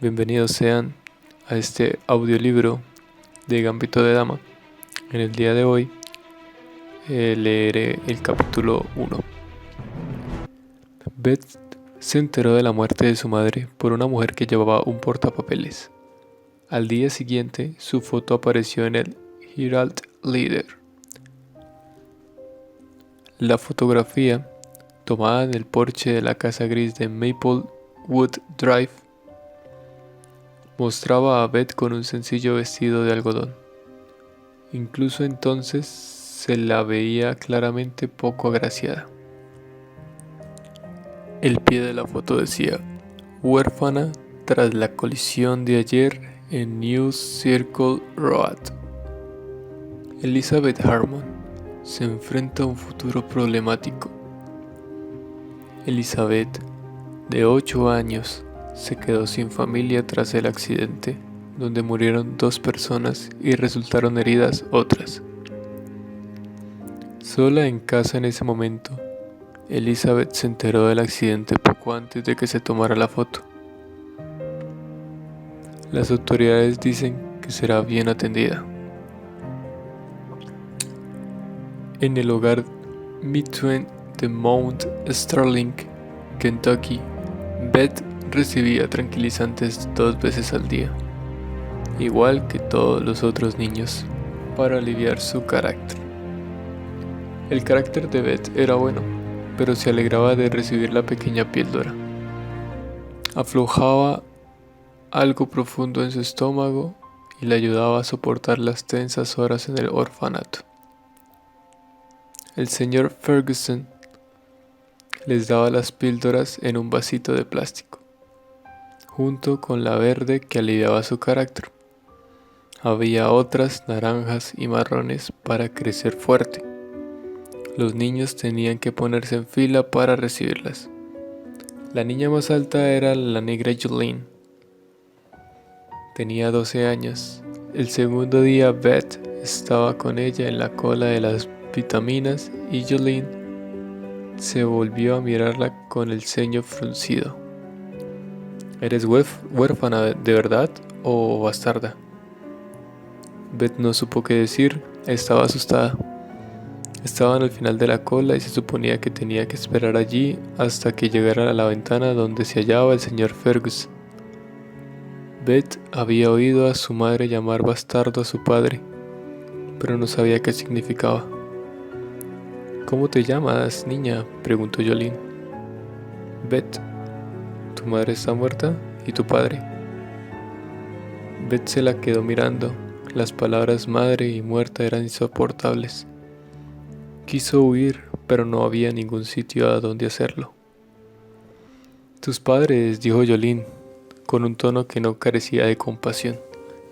Bienvenidos sean a este audiolibro de Gambito de Dama. En el día de hoy leeré el capítulo 1. Beth se enteró de la muerte de su madre por una mujer que llevaba un portapapeles. Al día siguiente, su foto apareció en el Herald Leader. La fotografía, tomada en el porche de la casa gris de Maplewood Drive, mostraba a Beth con un sencillo vestido de algodón. Incluso entonces se la veía claramente poco agraciada. El pie de la foto decía: huérfana tras la colisión de ayer en New Circle Road. Elizabeth Harmon se enfrenta a un futuro problemático. Elizabeth, de 8 años, se quedó sin familia tras el accidente, donde murieron 2 personas y resultaron heridas otras. Sola en casa en ese momento, Elizabeth se enteró del accidente poco antes de que se tomara la foto. Las autoridades dicen que será bien atendida. En el hogar Midway de Mount Sterling, Kentucky, Beth recibía tranquilizantes 2 veces al día, igual que todos los otros niños, para aliviar su carácter. El carácter de Beth era bueno, pero se alegraba de recibir la pequeña píldora. Aflojaba algo profundo en su estómago y le ayudaba a soportar las tensas horas en el orfanato. El señor Ferguson les daba las píldoras en un vasito de plástico, junto con la verde que aliviaba su carácter. Había otras naranjas y marrones para crecer fuerte. Los niños tenían que ponerse en fila para recibirlas. La niña más alta era la negra Jolene. Tenía 12 años. El segundo día Beth estaba con ella en la cola de las vitaminas y Jolene se volvió a mirarla con el ceño fruncido. ¿Eres huérfana de verdad o bastarda? Beth no supo qué decir, estaba asustada. Estaban al final de la cola y se suponía que tenía que esperar allí hasta que llegara a la ventana donde se hallaba el señor Fergus. Beth había oído a su madre llamar bastardo a su padre, pero no sabía qué significaba. ¿Cómo te llamas, niña?, preguntó Jolene. Beth. ¿Tu madre está muerta? ¿Y tu padre? Beth se la quedó mirando. Las palabras madre y muerta eran insoportables. Quiso huir, pero no había ningún sitio a donde hacerlo. Tus padres, dijo Jolene, con un tono que no carecía de compasión,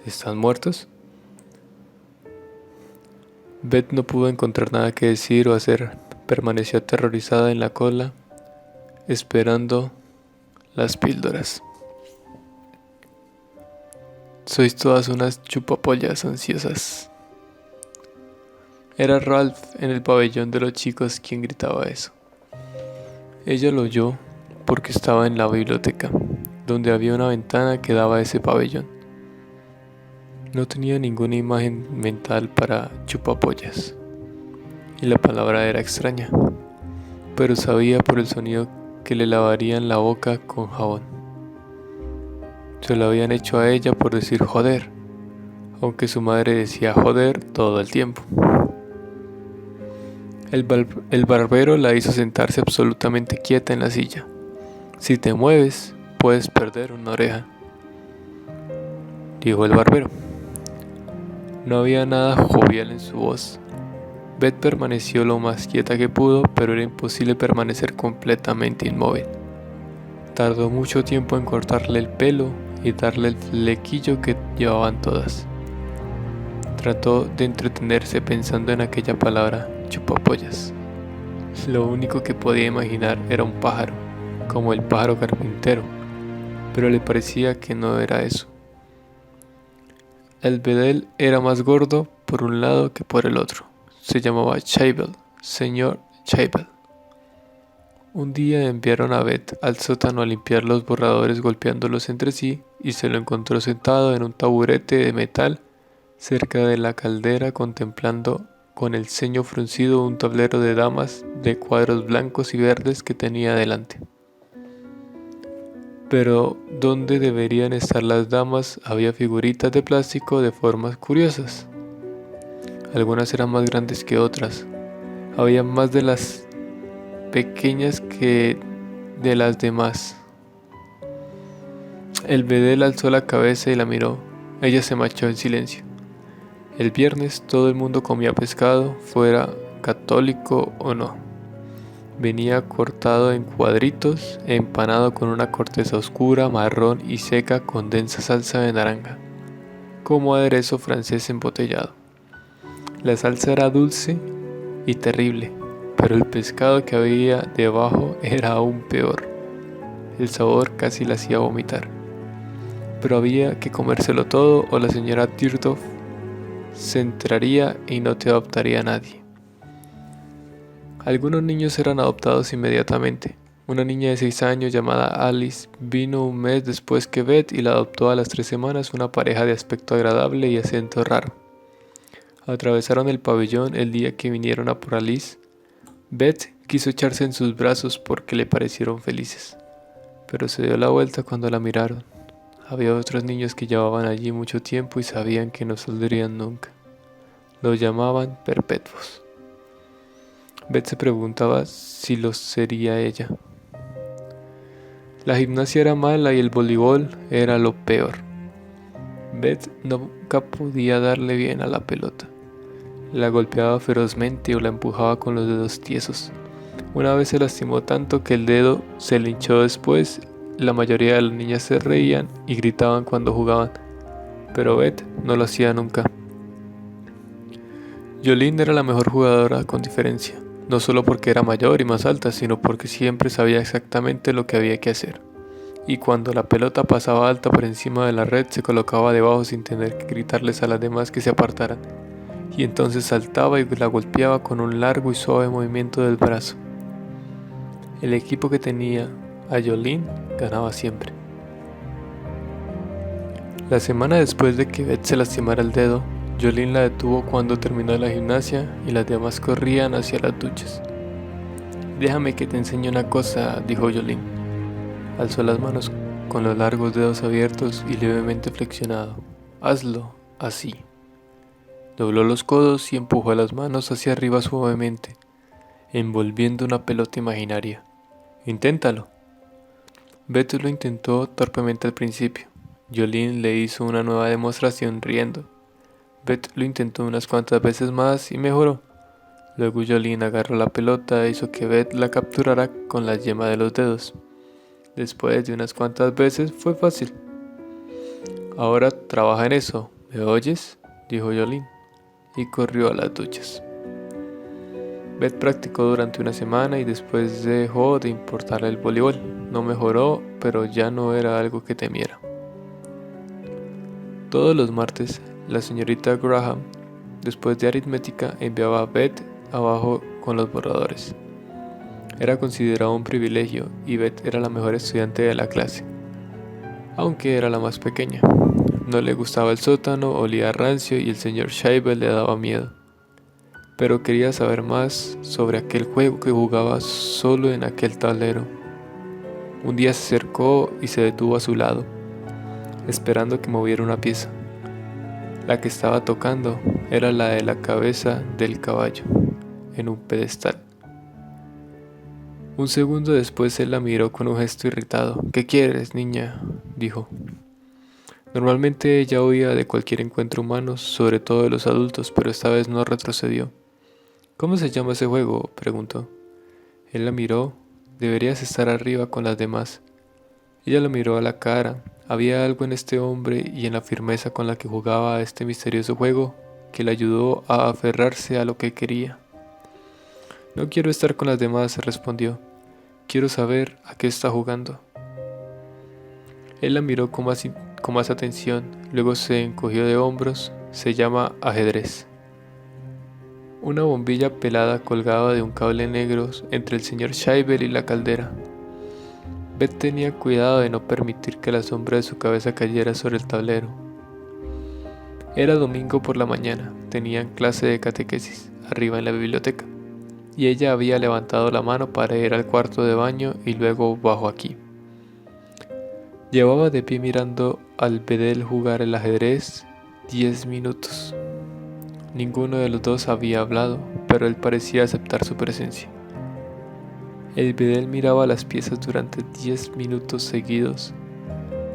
¿están muertos? Beth no pudo encontrar nada que decir o hacer. Permaneció aterrorizada en la cola, esperando las píldoras. Sois todas unas chupapollas ansiosas. Era Ralph en el pabellón de los chicos quien gritaba eso. Ella lo oyó porque estaba en la biblioteca, donde había una ventana que daba a ese pabellón. No tenía ninguna imagen mental para chupapollas, y la palabra era extraña, pero sabía por el sonido que le lavarían la boca con jabón. Se lo habían hecho a ella por decir joder, aunque su madre decía joder todo el tiempo. El barbero la hizo sentarse absolutamente quieta en la silla. Si te mueves, puedes perder una oreja, dijo el barbero. No había nada jovial en su voz. Beth permaneció lo más quieta que pudo, pero era imposible permanecer completamente inmóvil. Tardó mucho tiempo en cortarle el pelo y darle el flequillo que llevaban todas. Trató de entretenerse pensando en aquella palabra, chupapollas. Lo único que podía imaginar era un pájaro, como el pájaro carpintero, pero le parecía que no era eso. El bedel era más gordo por un lado que por el otro. Se llamaba Chapel, señor Chapel. Un día enviaron a Beth al sótano a limpiar los borradores golpeándolos entre sí y se lo encontró sentado en un taburete de metal cerca de la caldera contemplando con el ceño fruncido un tablero de damas de cuadros blancos y verdes que tenía delante. Pero donde deberían estar las damas había figuritas de plástico de formas curiosas. Algunas eran más grandes que otras. Había más de las pequeñas que de las demás. El bedel alzó la cabeza y la miró. Ella se marchó en silencio. El viernes todo el mundo comía pescado, fuera católico o no. Venía cortado en cuadritos, empanado con una corteza oscura, marrón y seca con densa salsa de naranja, como aderezo francés embotellado. La salsa era dulce y terrible, pero el pescado que había debajo era aún peor. El sabor casi la hacía vomitar. Pero había que comérselo todo o la señora Tirtoff se enteraría y no te adoptaría a nadie. Algunos niños eran adoptados inmediatamente. Una niña de 6 años llamada Alice vino un mes después que Beth y la adoptó a las 3 semanas una pareja de aspecto agradable y acento raro. Atravesaron el pabellón el día que vinieron a por Alice. Beth quiso echarse en sus brazos porque le parecieron felices, pero se dio la vuelta cuando la miraron. Había otros niños que llevaban allí mucho tiempo y sabían que no saldrían nunca. Los llamaban perpetuos. Beth se preguntaba si lo sería ella. La gimnasia era mala y el voleibol era lo peor. Beth nunca podía darle bien a la pelota. La golpeaba ferozmente o la empujaba con los dedos tiesos. Una vez se lastimó tanto que el dedo se le hinchó después. La mayoría de las niñas se reían y gritaban cuando jugaban, pero Beth no lo hacía nunca. Jolene era la mejor jugadora con diferencia, no solo porque era mayor y más alta, sino porque siempre sabía exactamente lo que había que hacer. Y cuando la pelota pasaba alta por encima de la red, se colocaba debajo sin tener que gritarles a las demás que se apartaran. Y entonces saltaba y la golpeaba con un largo y suave movimiento del brazo. El equipo que tenía a Jolene ganaba siempre. La semana después de que Beth se lastimara el dedo, Jolene la detuvo cuando terminó la gimnasia y las demás corrían hacia las duchas. «Déjame que te enseñe una cosa», dijo Jolene. Alzó las manos con los largos dedos abiertos y levemente flexionado. «Hazlo así». Dobló los codos y empujó las manos hacia arriba suavemente, envolviendo una pelota imaginaria. «Inténtalo». Beth lo intentó torpemente al principio. Jolene le hizo una nueva demostración riendo. Beth lo intentó unas cuantas veces más y mejoró. Luego Jolene agarró la pelota e hizo que Beth la capturara con la yema de los dedos. Después de unas cuantas veces fue fácil. «Ahora trabaja en eso, ¿me oyes?», dijo Jolene, y corrió a las duchas. Beth practicó durante una semana y después dejó de importarle el voleibol. No mejoró, pero ya no era algo que temiera. Todos los martes, la señorita Graham, después de aritmética, enviaba a Beth abajo con los borradores. Era considerado un privilegio y Beth era la mejor estudiante de la clase, aunque era la más pequeña. No le gustaba el sótano, olía rancio y el señor Scheibel le daba miedo. Pero quería saber más sobre aquel juego que jugaba solo en aquel tablero. Un día se acercó y se detuvo a su lado, esperando que moviera una pieza. La que estaba tocando era la de la cabeza del caballo, en un pedestal. Un segundo después él la miró con un gesto irritado. «¿Qué quieres, niña?», dijo. Normalmente ella huía de cualquier encuentro humano, sobre todo de los adultos, pero esta vez no retrocedió. «¿Cómo se llama ese juego?», preguntó. Él la miró. «Deberías estar arriba con las demás». Ella lo miró a la cara. Había algo en este hombre y en la firmeza con la que jugaba a este misterioso juego que le ayudó a aferrarse a lo que quería. «No quiero estar con las demás», respondió. «Quiero saber a qué está jugando». Él la miró con más atención, luego se encogió de hombros. «Se llama ajedrez». Una bombilla pelada colgaba de un cable negro entre el señor Shaibel y la caldera. Beth tenía cuidado de no permitir que la sombra de su cabeza cayera sobre el tablero. Era domingo por la mañana, tenían clase de catequesis, arriba en la biblioteca, y ella había levantado la mano para ir al cuarto de baño y luego bajó aquí. Llevaba de pie mirando al bedel jugar el ajedrez 10 minutos. Ninguno de los dos había hablado, pero él parecía aceptar su presencia. El bedel miraba las piezas durante 10 minutos seguidos,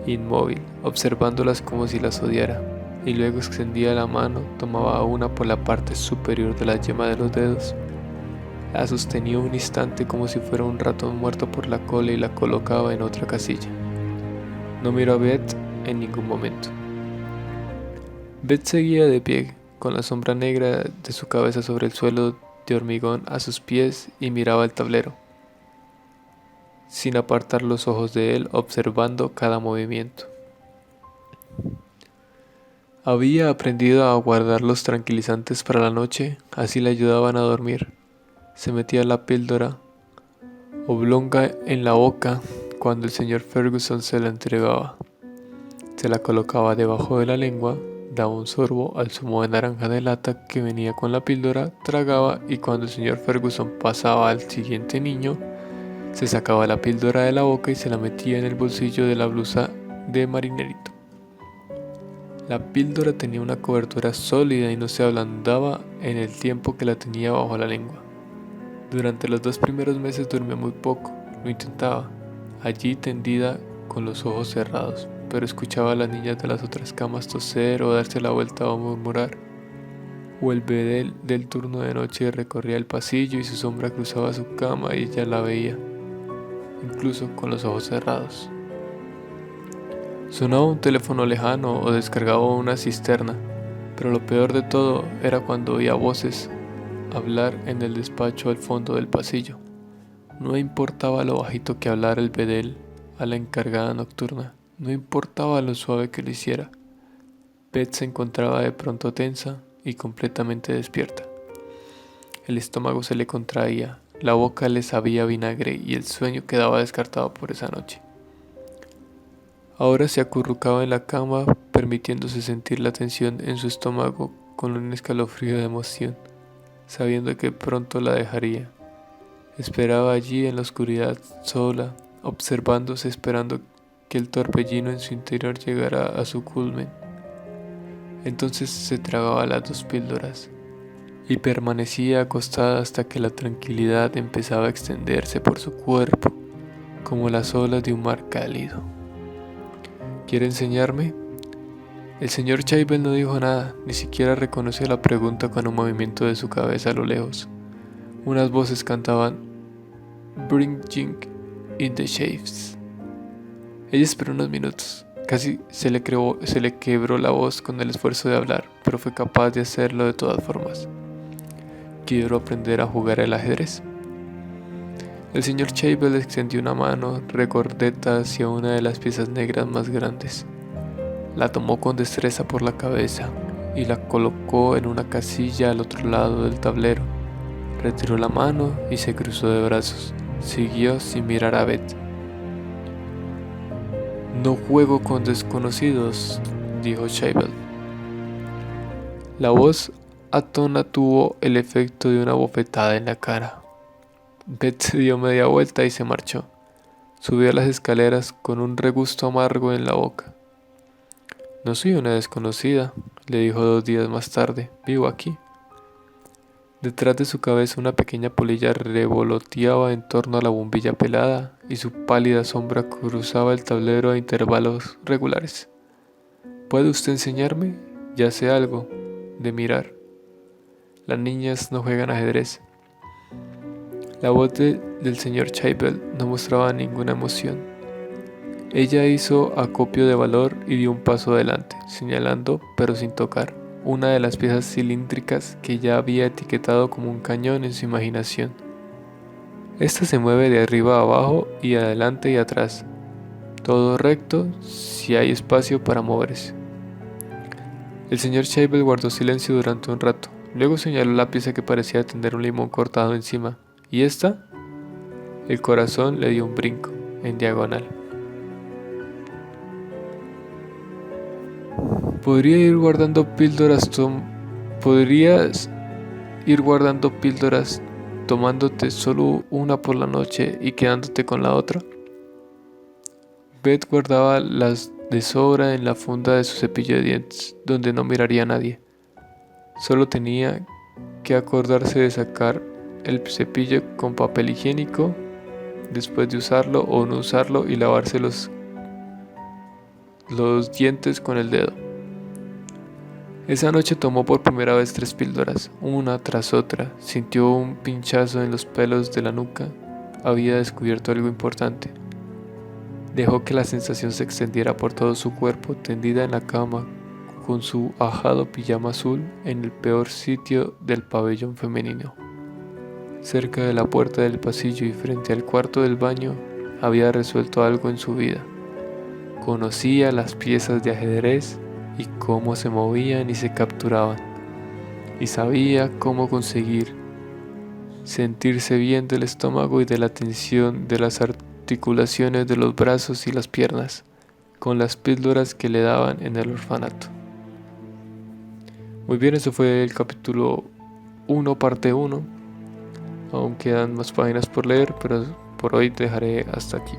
inmóvil, observándolas como si las odiara, y luego extendía la mano, tomaba una por la parte superior de la yema de los dedos, la sostenía un instante como si fuera un ratón muerto por la cola y la colocaba en otra casilla. No miró a Beth en ningún momento. Beth seguía de pie, con la sombra negra de su cabeza sobre el suelo de hormigón a sus pies, y miraba el tablero, sin apartar los ojos de él, observando cada movimiento. Había aprendido a guardar los tranquilizantes para la noche, así le ayudaban a dormir. Se metía la píldora oblonga en la boca cuando el señor Ferguson se la entregaba. Se la colocaba debajo de la lengua, daba un sorbo al zumo de naranja de lata que venía con la píldora, tragaba, y cuando el señor Ferguson pasaba al siguiente niño, se sacaba la píldora de la boca y se la metía en el bolsillo de la blusa de marinerito. La píldora tenía una cobertura sólida y no se ablandaba en el tiempo que la tenía bajo la lengua. Durante los 2 primeros meses dormía muy poco, lo intentaba, allí tendida con los ojos cerrados, pero escuchaba a las niñas de las otras camas toser o darse la vuelta o murmurar, o el bedel del turno de noche recorría el pasillo y su sombra cruzaba su cama y ella la veía, incluso con los ojos cerrados. Sonaba un teléfono lejano o descargaba una cisterna, pero lo peor de todo era cuando oía voces hablar en el despacho al fondo del pasillo. No importaba lo bajito que hablara el bedel a la encargada nocturna, no importaba lo suave que lo hiciera. Beth se encontraba de pronto tensa y completamente despierta. El estómago se le contraía, la boca le sabía vinagre y el sueño quedaba descartado por esa noche. Ahora se acurrucaba en la cama, permitiéndose sentir la tensión en su estómago con un escalofrío de emoción, sabiendo que pronto la dejaría. Esperaba allí en la oscuridad, sola, observándose, esperando que el torbellino en su interior llegara a su culmen. Entonces se tragaba las 2 píldoras y permanecía acostada hasta que la tranquilidad empezaba a extenderse por su cuerpo como las olas de un mar cálido. ¿Quiere enseñarme? El señor Shaibel no dijo nada, ni siquiera reconoció la pregunta con un movimiento de su cabeza a lo lejos. Unas voces cantaban Bringing in the Shapes. Ella esperó unos minutos. Casi se le quebró la voz con el esfuerzo de hablar, pero fue capaz de hacerlo de todas formas. Quiero aprender a jugar al ajedrez. El señor Shaibel extendió una mano recordeta hacia una de las piezas negras más grandes. La tomó con destreza por la cabeza y la colocó en una casilla al otro lado del tablero. Retiró la mano y se cruzó de brazos. Siguió sin mirar a Beth. No juego con desconocidos, dijo Shaibel. La voz atona tuvo el efecto de una bofetada en la cara. Beth se dio media vuelta y se marchó. Subió las escaleras con un regusto amargo en la boca. No soy una desconocida, le dijo 2 días más tarde. Vivo aquí. Detrás de su cabeza una pequeña polilla revoloteaba en torno a la bombilla pelada y su pálida sombra cruzaba el tablero a intervalos regulares. ¿Puede usted enseñarme? Ya sé algo de mirar. Las niñas no juegan ajedrez. La voz del señor Shaibel no mostraba ninguna emoción. Ella hizo acopio de valor y dio un paso adelante, señalando, pero sin tocar, una de las piezas cilíndricas que ya había etiquetado como un cañón en su imaginación. Esta se mueve de arriba a abajo y adelante y atrás, todo recto si hay espacio para moverse. El señor Shaibel guardó silencio durante un rato, Luego señaló la pieza que parecía tener un limón cortado encima. ¿Y esta? El corazón le dio un brinco, en diagonal. ¿Podrías ir guardando píldoras tomándote solo una por la noche y quedándote con la otra? Beth guardaba las de sobra en la funda de su cepillo de dientes, donde no miraría a nadie. Solo tenía que acordarse de sacar el cepillo con papel higiénico después de usarlo o no usarlo y lavarse los dientes con el dedo. Esa noche tomó por primera vez 3 píldoras, una tras otra. Sintió un pinchazo en los pelos de la nuca. Había descubierto algo importante. Dejó que la sensación se extendiera por todo su cuerpo, tendida en la cama, con su ajado pijama azul en el peor sitio del pabellón femenino. Cerca de la puerta del pasillo y frente al cuarto del baño, había resuelto algo en su vida. Conocía las piezas de ajedrez y cómo se movían y se capturaban, y sabía cómo conseguir sentirse bien del estómago y de la tensión de las articulaciones de los brazos y las piernas, con las píldoras que le daban en el orfanato. Muy bien, eso fue el capítulo 1, parte 1. Aún quedan más páginas por leer, pero por hoy dejaré hasta aquí.